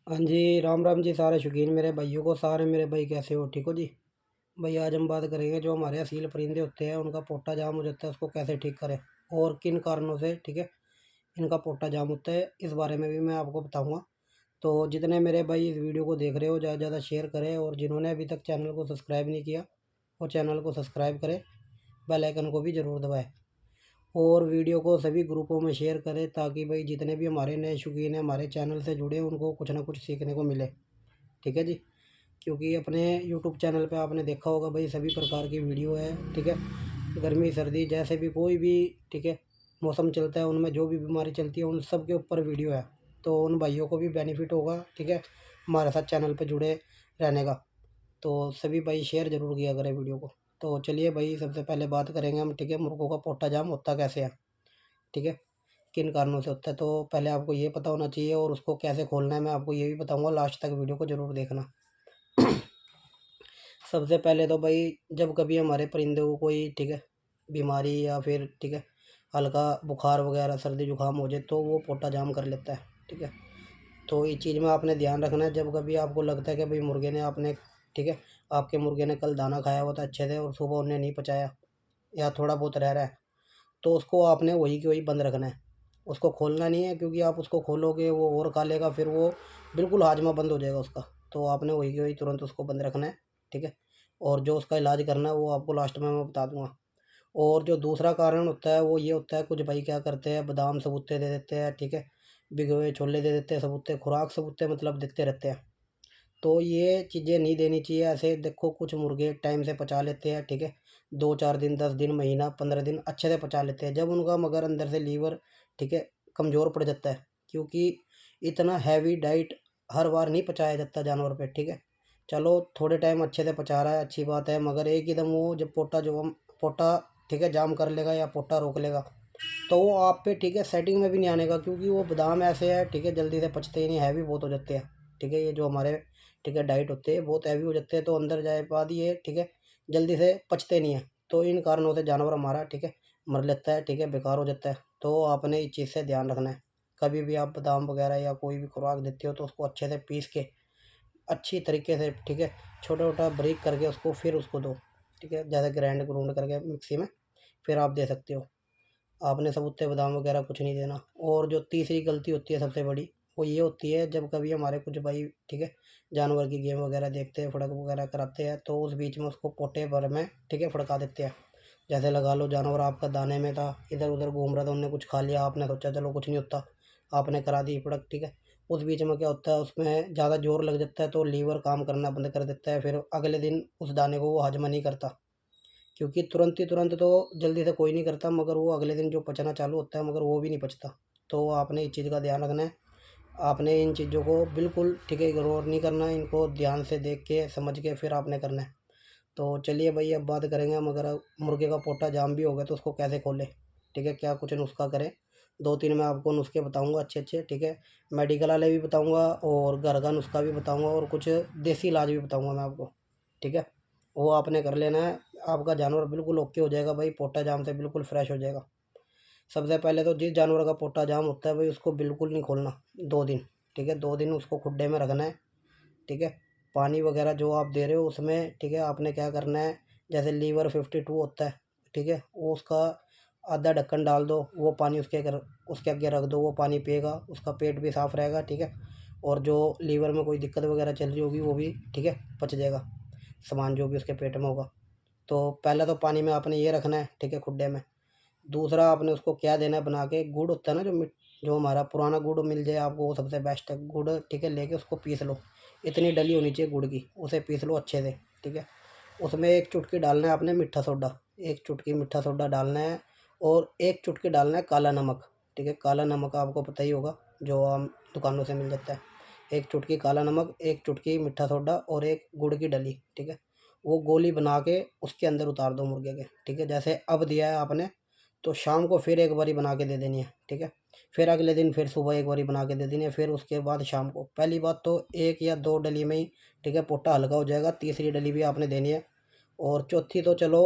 हाँ जी, राम राम जी सारे शौकीन मेरे भाइयों को। सारे मेरे भाई कैसे हो? ठीक हो जी? भाई आज हम बात करेंगे जो हमारे असील परिंदे होते हैं उनका पोटा जाम हो जाता है, उसको कैसे ठीक करें और किन कारणों से, ठीक है, इनका पोटा जाम होता है, इस बारे में भी मैं आपको बताऊंगा। तो जितने मेरे भाई इस वीडियो को देख रहे हो ज़्यादा से ज़्यादा शेयर करें, और जिन्होंने अभी तक चैनल को सब्सक्राइब नहीं किया वो चैनल को सब्सक्राइब करें, बेल आइकन को भी ज़रूर दबाएँ और वीडियो को सभी ग्रुपों में शेयर करें ताकि भाई जितने भी हमारे नए शौकीन हैं हमारे चैनल से जुड़े उनको कुछ ना कुछ सीखने को मिले। ठीक है जी? क्योंकि अपने यूट्यूब चैनल पे आपने देखा होगा भाई सभी प्रकार की वीडियो है। ठीक है, गर्मी सर्दी जैसे भी कोई भी, ठीक है, मौसम चलता है उनमें जो भी बीमारी चलती है उन सब के ऊपर वीडियो है। तो उन भाइयों को भी बेनिफिट होगा, ठीक है, हमारे साथ चैनल पे जुड़े रहने का। तो सभी भाई शेयर ज़रूर किया करें वीडियो को। तो चलिए भाई सबसे पहले बात करेंगे हम, ठीक है, मुर्गों का पोटा जाम होता कैसे है, ठीक है, किन कारणों से होता है। तो पहले आपको ये पता होना चाहिए और उसको कैसे खोलना है मैं आपको ये भी बताऊंगा, लास्ट तक वीडियो को ज़रूर देखना। सबसे पहले तो भाई जब कभी हमारे परिंदे को कोई, ठीक है, बीमारी या फिर, ठीक है, हल्का बुखार वगैरह सर्दी जुकाम हो जाए तो वो पोटा जाम कर लेता है। ठीक है, तो इस चीज़ में आपने ध्यान रखना है। जब कभी आपको लगता है कि भाई मुर्गे ने आपने, ठीक है, आपके मुर्गे ने कल दाना खाया हुआ था अच्छे से और सुबह उन्हें नहीं पचाया या थोड़ा बहुत रह रहा है, तो उसको आपने वही की वही बंद रखना है, उसको खोलना नहीं है। क्योंकि आप उसको खोलोगे वो और खा लेगा, फिर वो बिल्कुल हाजमा बंद हो जाएगा उसका। तो आपने वही की वही तुरंत उसको बंद रखना है। ठीक है, और जो उसका इलाज करना है वो आपको लास्ट में मैं बता दूंगा। और जो दूसरा कारण होता है वो ये होता है, कुछ भाई क्या करते हैं बादाम सबूते दे देते हैं, ठीक है, भिगोए हुए छोले दे देते हैं सबूते, खुराक सबूते मतलब देते रहते हैं। तो ये चीज़ें नहीं देनी चाहिए ऐसे। देखो कुछ मुर्गे टाइम से पचा लेते हैं, ठीक है, 2 4 दिन 10 दिन महीना 15 दिन अच्छे से पचा लेते हैं। जब उनका मगर अंदर से लीवर, ठीक है, कमज़ोर पड़ जाता है, क्योंकि इतना हैवी डाइट हर बार नहीं पचाया जाता जानवर पे। ठीक है, चलो थोड़े टाइम अच्छे से पचा रहा है अच्छी बात है, मगर एक ही दम वो जब पोटा जो हम पोटा, ठीक है, जाम कर लेगा या पोटा रोक लेगा तो वो आप पे, ठीक है, सेटिंग में भी नहीं आने का। क्योंकि वो बादाम ऐसे है, ठीक है, जल्दी से पचते ही नहीं, हैवी बहुत हो जाते हैं। ठीक है, ये जो हमारे, ठीक है, डाइट होते हैं बहुत हैवी हो जाते हैं, तो अंदर जाए बाद ये, ठीक है, जल्दी से पचते नहीं है। तो इन कारणों से जानवर हमारा, ठीक है, मर लेता है, ठीक है, बेकार हो जाता है। तो आपने इस चीज़ से ध्यान रखना है। कभी भी आप बादाम वगैरह या कोई भी खुराक देते हो तो उसको अच्छे से पीस के अच्छी तरीके से, ठीक है, छोटा छोटा बारीक करके उसको फिर उसको दो। ठीक है, ज़्यादा ग्राइंड ग्रूंड करके मिक्सी में फिर आप दे सकते हो। आपने सबूते बादाम वगैरह कुछ नहीं देना। और जो तीसरी गलती होती है सबसे बड़ी, वो ये होती है जब कभी हमारे कुछ भाई, ठीक है, जानवर की गेम वगैरह देखते हैं फड़क वगैरह कराते हैं तो उस बीच में उसको पोटे भर में, ठीक है, फड़का देते हैं। जैसे लगा लो जानवर आपका दाने में था, इधर उधर घूम रहा था, उनने कुछ खा लिया, आपने सोचा चलो कुछ नहीं होता, आपने करा दी फड़क। ठीक है, उस बीच में क्या होता है उसमें ज़्यादा जोर लग जाता है तो लीवर काम करना बंद कर देता है, फिर अगले दिन उस दाने को वो हजमा नहीं करता। क्योंकि तुरंत ही तुरंत तो जल्दी से कोई नहीं करता, मगर वो अगले दिन जो पचना चालू होता है मगर वो भी नहीं पचता। तो आपने इस चीज़ का ध्यान रखना है। आपने इन चीज़ों को बिल्कुल, ठीक है, इग्नोर नहीं करना है, इनको ध्यान से देख के समझ के फिर आपने करना है। तो चलिए भाई अब बात करेंगे हम, अगर मुर्गे का पोटा जाम भी हो गया तो उसको कैसे खोलें। ठीक है, क्या कुछ नुस्खा करें। 2 3 मैं आपको नुस्खे बताऊंगा अच्छे अच्छे, ठीक है, मेडिकल वाले भी बताऊंगा और घर का नुस्खा भी बताऊंगा और कुछ देसी इलाज भी बताऊंगा मैं आपको। ठीक है, वो आपने कर लेना है, आपका जानवर बिल्कुल ओके हो जाएगा भाई, पोटा जाम से बिल्कुल फ्रेश हो जाएगा। सबसे पहले तो जिस जानवर का पोटा जाम होता है भाई उसको बिल्कुल नहीं खोलना 2 दिन। ठीक है, 2 दिन उसको खुड्डे में रखना है। ठीक है, पानी वगैरह जो आप दे रहे हो उसमें, ठीक है, आपने क्या करना है, जैसे लीवर 52 होता है, ठीक है, वो उसका आधा ढक्कन डाल दो, वो पानी उसके आगे रख दो, वो पानी पिएगा, उसका पेट भी साफ़ रहेगा। ठीक है, और जो लीवर में कोई दिक्कत वगैरह चल रही होगी वो भी, ठीक है, पच जाएगा सामान जो भी उसके पेट में होगा। तो पहला तो पानी में आपने ये रखना है, ठीक है, खुड्डे में। दूसरा आपने उसको क्या देना है बना के, गुड़ होता है ना जो हमारा पुराना गुड़ मिल जाए आपको वो सबसे बेस्ट है गुड़। ठीक है, लेके उसको पीस लो, इतनी डली होनी चाहिए गुड़ की, उसे पीस लो अच्छे से। ठीक है, उसमें एक चुटकी डालना है आपने मीठा सोडा, एक चुटकी मीठा सोडा डालना है, और एक चुटकी डालना है काला नमक। ठीक है, काला नमक आपको पता ही होगा जो आम दुकानों से मिल जाता है। एक चुटकी काला नमक, एक चुटकी मीठा सोडा और एक गुड़ की डली। ठीक है, वो गोली बना के उसके अंदर उतार दो मुर्गे के। ठीक है, जैसे अब दिया है आपने तो शाम को फिर एक बारी बना के दे देनी है। ठीक है, फिर अगले दिन फिर सुबह एक बारी बना के दे देनी है, फिर उसके बाद शाम को। पहली बात तो 1 या 2 डली में ही, ठीक है, पोटा हल्का हो जाएगा, तीसरी डली भी आपने देनी है। और चौथी तो चलो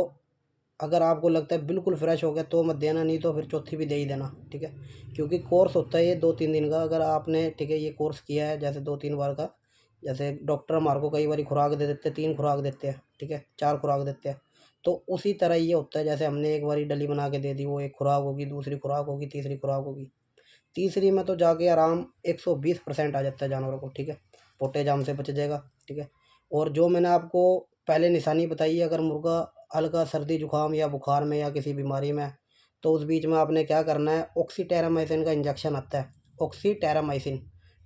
अगर आपको लगता है बिल्कुल फ्रेश हो गया तो मत देना, नहीं तो फिर चौथी भी दे ही देना, ठीक है। क्योंकि कोर्स होता है ये 2-3 दिन का, अगर आपने, ठीक है, ये कोर्स किया है जैसे 2-3 बार का, जैसे डॉक्टर हमारे को कई बार खुराक दे देते हैं, 3 खुराक देते हैं, ठीक है, 4 खुराक देते हैं। तो उसी तरह ये होता है, जैसे हमने एक बारी डली बना के दे दी, वो एक खुराक होगी, दूसरी खुराक होगी, तीसरी खुराक होगी। तीसरी में तो जाके आराम 120% आ जाता है जानवरों को, ठीक है। पोटे जाम से बच जाएगा, ठीक है। और जो मैंने आपको पहले निशानी बताई है, अगर मुर्गा हल्का सर्दी जुकाम या बुखार में या किसी बीमारी में, तो उस बीच में आपने क्या करना है, ऑक्सीटेरामाइसिन का इंजेक्शन आता है, ऑक्सीटेरामाइसिन,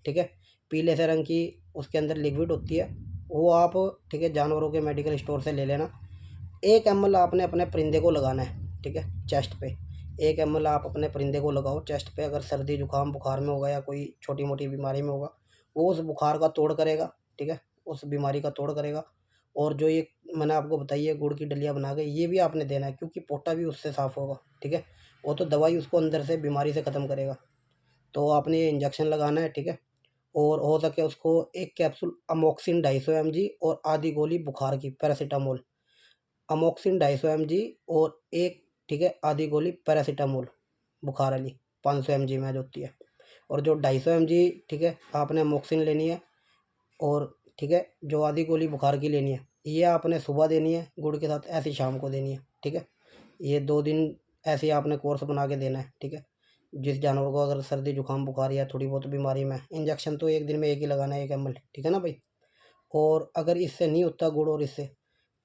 ठीक है। पीले से रंग की उसके अंदर लिक्विड होती है, वो आप, ठीक है, जानवरों के मेडिकल स्टोर से ले लेना। 1 ml आपने अपने परिंदे को लगाना है, ठीक है, चेस्ट पे। 1 ml आप अपने परिंदे को लगाओ चेस्ट पे, अगर सर्दी जुकाम बुखार में होगा या कोई छोटी मोटी बीमारी में होगा, वो उस बुखार का तोड़ करेगा, ठीक है, उस बीमारी का तोड़ करेगा। और जो ये मैंने आपको बताई है गुड़ की डलिया बना के, ये भी आपने देना है, क्योंकि पोटा भी उससे साफ़ होगा, ठीक है। वो तो दवाई उसको अंदर से बीमारी से ख़त्म करेगा। तो आपने ये इंजेक्शन लगाना है, ठीक है। और हो सके उसको 1 कैप्सूल अमोक्सिन 250 mg और आधी गोली बुखार की पैरासीटामोल, अमोक्सिन 250 mg और एक, ठीक है, आधी गोली पैरासीटामोल बुखार वाली 500 mg में जो होती है। और जो 250 mg, ठीक है, आपने अमोक्सिन लेनी है, और ठीक है, जो आधी गोली बुखार की लेनी है, ये आपने सुबह देनी है गुड़ के साथ, ऐसी शाम को देनी है, ठीक है। ये 2 दिन ऐसे ही आपने कोर्स बना के देना है, ठीक है। जिस जानवर को अगर सर्दी जुकाम बुखार या थोड़ी बहुत बीमारी में, इंजेक्शन तो एक दिन में एक ही लगाना है, 1 ml, ठीक है ना भाई। और अगर इससे नहीं होता गुड़ और इससे,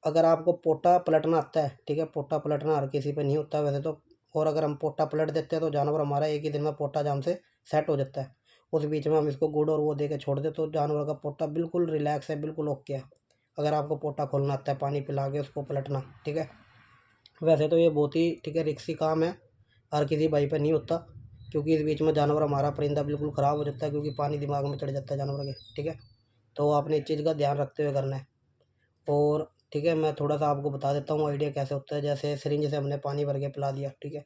अगर आपको पोटा पलटना आता है, ठीक है, पोटा पलटना हर किसी पे नहीं होता वैसे तो, और अगर हम पोटा पलट देते हैं तो जानवर हमारा एक ही दिन में पोटा जाम से सेट हो जाता है। उस बीच में हम इसको गुड़ और वो दे के छोड़ दे तो जानवर का पोटा बिल्कुल रिलैक्स है, बिल्कुल ओके है। अगर आपको पोटा खोलना आता है, पानी पिला के उसको पलटना, ठीक है। वैसे तो ये बहुत ही, ठीक है, रिक्सी काम है, हर किसी भाई पे नहीं होता, क्योंकि इस बीच में जानवर हमारा परिंदा बिल्कुल ख़राब हो जाता है, क्योंकि पानी दिमाग में चढ़ जाता है जानवर के, ठीक है। तो आपने इस चीज़ का ध्यान रखते हुए करना है। और ठीक है, मैं थोड़ा सा आपको बता देता हूँ आइडिया कैसे होता है। जैसे सिरिंज से हमने पानी भर के पिला दिया, ठीक है,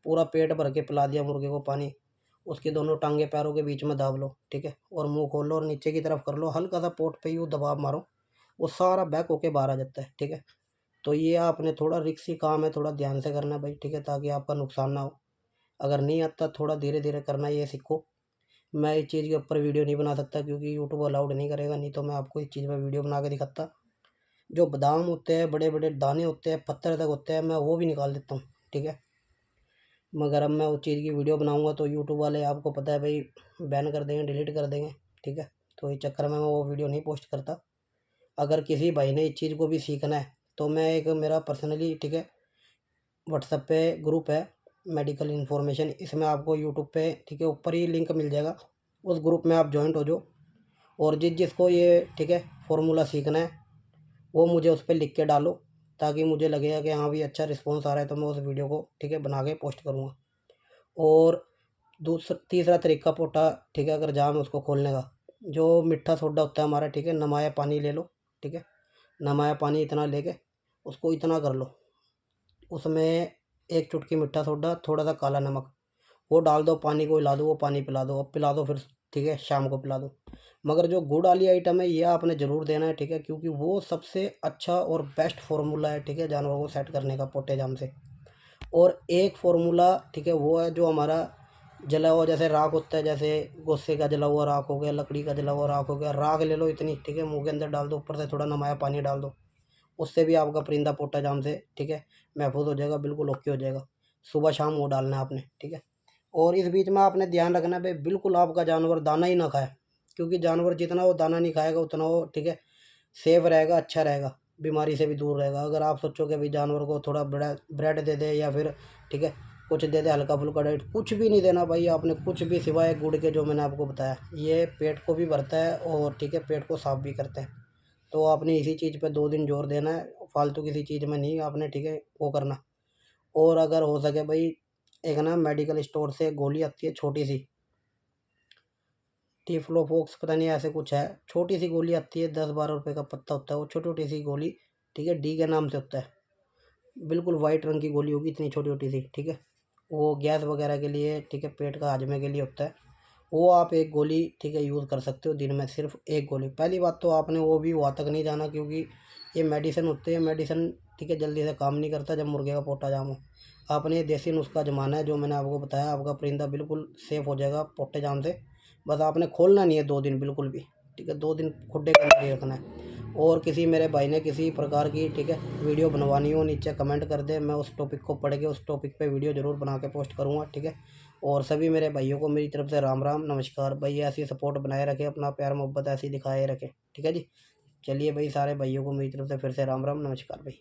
पूरा पेट भर के पिला दिया मुर्गे को पानी, उसकी दोनों टांगे पैरों के बीच में दाब लो, ठीक है, और मुंह खोल लो और नीचे की तरफ कर लो, हल्का सा पोट पे यूँ दबाव मारो, वो सारा बैक होके बाहर आ जाता है, ठीक है। तो ये आपने थोड़ा रिस्की काम है, थोड़ा ध्यान से करना भाई, ठीक है, ताकि आपका नुकसान ना हो। अगर नहीं आता थोड़ा धीरे धीरे करना, ये सीखो। मैं इस चीज़ के ऊपर वीडियो नहीं बना सकता क्योंकि यूट्यूब अलाउड नहीं करेगा, नहीं तो मैं आपको इस चीज़ पर वीडियो बना के दिखाता। जो बादाम होते हैं, बड़े बड़े दाने होते हैं, पत्थर तक होते हैं, मैं वो भी निकाल देता हूँ, ठीक है। मगर अब मैं उस चीज़ की वीडियो बनाऊंगा तो यूट्यूब वाले, आपको पता है भाई, बैन कर देंगे, डिलीट कर देंगे, ठीक है। तो इस चक्कर में मैं वो वीडियो नहीं पोस्ट करता। अगर किसी भाई ने इस चीज़ को भी सीखना है तो मैं एक, मेरा पर्सनली, ठीक है, व्हाट्सएप पे ग्रुप है, मेडिकल इन्फॉर्मेशन, इसमें आपको यूट्यूब पे, ठीक है, ऊपर ही लिंक मिल जाएगा, उस ग्रुप में आप ज्वाइंट हो जाओ। और जिसको ये, ठीक है, फॉर्मूला सीखना है, वो मुझे उस पर लिख के डालो, ताकि मुझे लगेगा कि हाँ भी अच्छा रिस्पॉन्स आ रहा है, तो मैं उस वीडियो को, ठीक है, बना के पोस्ट करूँगा। और दूसरा तीसरा तरीका पोटा, ठीक है, अगर जाम है उसको खोलने का, जो मीठा सोडा होता है हमारा, ठीक है, नमाया पानी ले लो, ठीक है, नमाया पानी इतना लेके उसको इतना कर लो, उसमें एक चुटकी मीठा सोडा, थोड़ा सा काला नमक, वो डाल दो, पानी को हिला दो, वो पानी पिला दो, अब पिला दो फिर, ठीक है, शाम को पिला दो। मगर जो गुड़ वाली आइटम है ये आपने ज़रूर देना है, ठीक है, क्योंकि वो सबसे अच्छा और बेस्ट फार्मूला है, ठीक है, जानवरों को सेट करने का पोटे जाम से। और एक फार्मूला, ठीक है, वो है जो हमारा जला हुआ, जैसे राख होता है, जैसे गोस्से का जला हुआ राख हो गया, लकड़ी का जला हुआ राख हो गया, राख ले लो इतनी, ठीक है, मुंह के अंदर डाल दो, ऊपर से थोड़ा नमाया पानी डाल दो, उससे भी आपका परिंदा पोटा जाम से, ठीक है, महफूज हो जाएगा, बिल्कुल ओके हो जाएगा। सुबह शाम वो डालना है आपने, ठीक है। और इस बीच में आपने ध्यान रखना है भाई, बिल्कुल आपका जानवर दाना ही ना खाए, क्योंकि जानवर जितना वो दाना नहीं खाएगा उतना वो, ठीक है, सेफ रहेगा, अच्छा रहेगा, बीमारी से भी दूर रहेगा। अगर आप सोचो कि भाई जानवर को थोड़ा ब्रेड ब्रेड दे दे या फिर, ठीक है, कुछ दे दे हल्का फुल्का डाइट, कुछ भी नहीं देना भाई आपने, कुछ भी सिवाय गुड़ के, जो मैंने आपको बताया, ये पेट को भी भरता है और, ठीक है, पेट को साफ भी करते हैं। तो आपने इसी चीज़ पे 2 दिन जोर देना है, फालतू किसी चीज़ में नहीं आपने, ठीक है, वो करना। और अगर हो सके भाई, एक ना मेडिकल स्टोर से गोली आती है छोटी सी, टीफ्लोफोक्स पता नहीं ऐसे कुछ है, छोटी सी गोली आती है, 10-12 रुपए का पत्ता होता है वो, छोटी छोटी सी गोली, ठीक है, डी के नाम से होता है, बिल्कुल वाइट रंग की गोली होगी, इतनी छोटी छोटी सी, ठीक है। वो गैस वगैरह के लिए, ठीक है, पेट का हाजमे के लिए होता है। वो आप एक गोली ठीक है यूज़ कर सकते हो दिन में, सिर्फ एक गोली। पहली बात तो आपने वो भी वहाँ तक नहीं जाना, क्योंकि ये मेडिसिन होते हैं, मेडिसिन ठीक है जल्दी से काम नहीं करता जब मुर्गे का पोटा जाम हो। आपने ये देसी नुस्खा जमाना है जो मैंने आपको बताया, आपका परिंदा बिल्कुल सेफ़ हो जाएगा पोटे जाम से। बस आपने खोलना नहीं है 2 दिन बिल्कुल भी, ठीक है 2 दिन खुड्डे के अंदर ही रखना है। और किसी मेरे भाई ने किसी प्रकार की ठीक है वीडियो बनवानी हो, नीचे कमेंट कर दे, मैं उस टॉपिक को पढ़ के उस टॉपिक पे वीडियो ज़रूर बना के पोस्ट करूँगा, ठीक है। और सभी मेरे भाइयों को मेरी तरफ से राम राम नमस्कार। भाई ऐसी सपोर्ट बनाए रखे, अपना प्यार मोहब्बत ऐसी दिखाए रखे, ठीक है जी। चलिए भाई, सारे भाइयों को मेरी तरफ से फिर से राम राम नमस्कार भाई।